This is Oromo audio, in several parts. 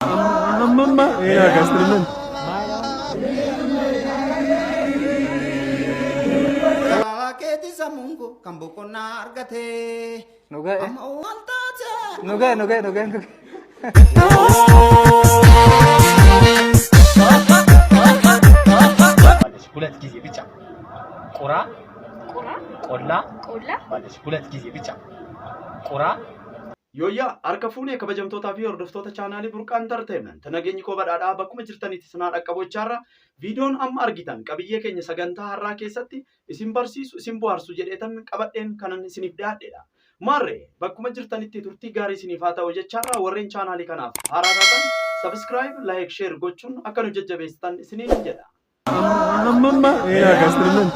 Mamma, gastrimen. Keti samungu kambuko nargate. Nuga eh. Amantaja. Nuga. ሁለት ጊዜ ብቻ ቁራ ቆላ ማለት ሁለት ጊዜ ብቻ ቁራ Yooyyaa harka fuunee kabajamtootaa fi hordoftoota chaanaalii Burqaa Entertainment nageenyi koo badhaadhaa bakkuma jirtanitti sinaa dhaqqabochaarra viidiyoon amma argitan qabiyyee keenya sagantaa har'aa keessatti isin barsiisu isin bohaarsu jedheetan qabadheen kanan isiniif dhiyaadheedha. Maarree bakkuma jirtanitti turtii gaarii isiniif haa ta'u jechaarra warreen chaanaalii kanaaf haaraa taatan subscribe, like, share gochuun akka nu jajjabeessitan isiniin jedha. Mamma, gastrimen.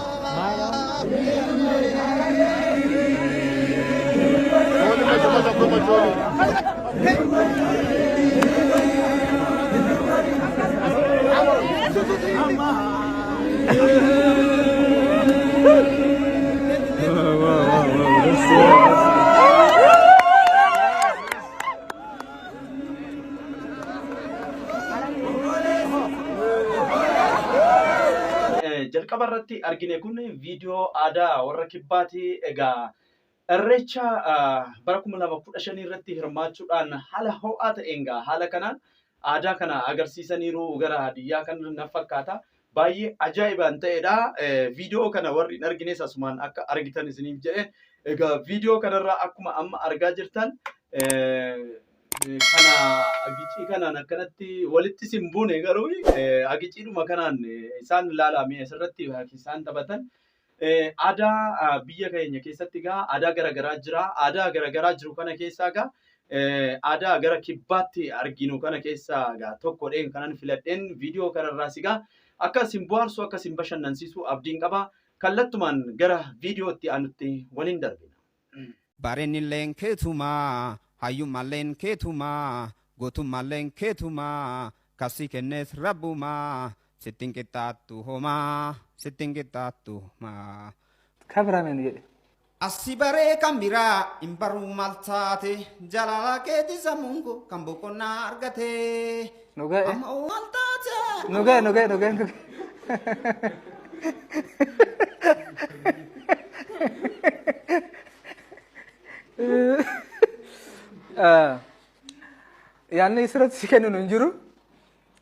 Jalqaba irratti argine kun viidiyoo aadaa warra kibbaati. Egaa irreecha bara 2015 irratti hirmaachuudhaan haala ho'aa ta'een haala kanaan aadaa kana agarsiisaniiru gara hadiyyaa kan na fakkaata. Baay'ee ajaa'ibaan ta'edha. Viidiyoo kana warri hin argines asumaan akka argitan isiniif jedhe. Egaa viidiyoo kanarraa akkuma amma argaa jirtan kana agicii kanaan akkanatti walitti simbuune garuu agiciidhuma kanaan isaan ilaalame asirratti isaan taphatan. Aadaa biyya keenya keessatti aadaa garaagaraa jira. Aadaa garaagaraa jiru kana keessaa aadaa gara kibbaatti arginu kana keessaa tokkodheen kanan filadheen viidiyoo kanarraas akka isin bohaarsu akka isin bashannansiisu abdiin qaba. Kallattumaan gara viidiyootti aanutti waliin darbina. Bareennilleen keetumaa, hayyummalleen keetumaa, gootummalleen keetumaa, kasii kennees rabbumaa, sittin qixxaattu homaa, sittin qixxaattu homaa. Kameraman jedhe. Asii baree kan biraa hin baruu maal taate jaalala keeti samungu kan boqonnaa argate. Nuga eh. Amantaja. Nuga. Yaanni isirratti si kennu hin jiru.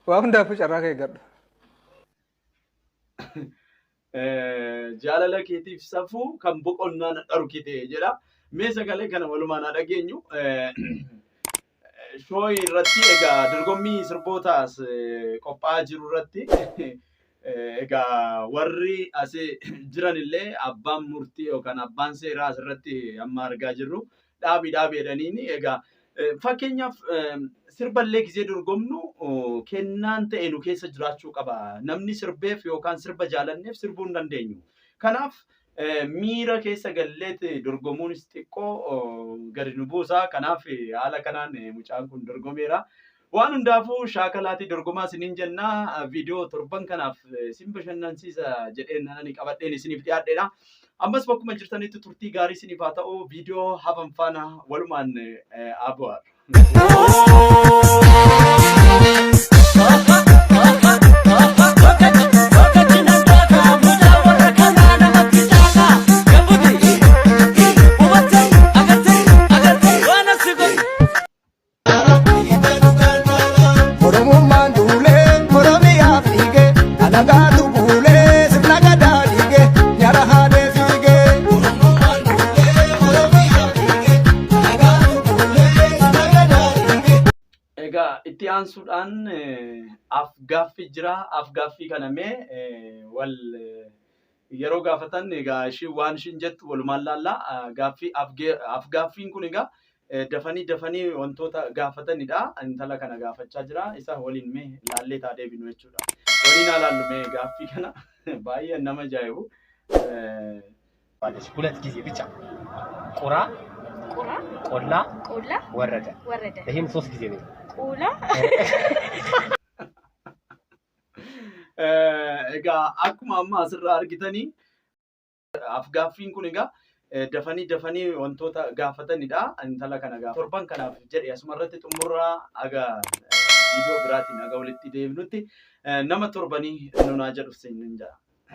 Waa hundaafuu carraa kee gadhu. Jaalala keetiif safuu kan boqonnaa na dharkite jedha. Mee sagalee kana walumaan haa dhageenyu. Shooyi irratti egaa dorgommii sirbootaas qophaa'aa jiru irratti egaa warri asii jiran illee abbaan murtii yookaan abbaan seeraa asirratti amma argaa jirru dhaabii jedhaniini egaa fakkeenyaaf sirballee gisee dorgomnu kennaan ta'e nu keessa jiraachuu qaba. Namni sirbeef yookaan sirba jaalanneef sirbuu hin dandeenyu. Kanaaf miira keessa galleet dorgomuunis xiqqoo gadi nu buusa. Kanaaf haala kanaan mucaan kun dorgomeera. Waan hundaafuu shaakalaatii dorgomaa isiniin jennaa. Viidiyoo torban kanaaf isin bashannansiisa jedheen ani qabadheen isiniif dhiyaadheedha. Ammas bakkuma jirtanitti turtii gaarii isiniif haa ta'u. Viidiyoo hafan faana walumaan abu'aar. Itti aansuudhaan afgaaffii jira. Afgaaffii kana mee wal yeroo gaafatan egaa ishii waan ishiin jettu walumaan laallaa. Afgaaffiin kun egaa dafanii wantoota gaafatanidha. Intala kana gaafachaa jira. Isa waliin mee laallee taa deebinu jechuudha. Waliin haa laallu mee gaaffii kana baay'ee nama ajaa'ibu. ሁለት ጊዜ ብቻ ቁራ ቆላ ወረደ። ይሄም 3 ጊዜ ነው። Egaa akkuma amma asirraa argitanii afgaaffiin kun egaa dafanii wantoota gaafatanidha. Intala kana torban kanaaf jedhe asumarratti xumurraa aga viidiyoo biraatiin nagaa walitti deebinutti nama torbanii nunaa jedhu seenin jira.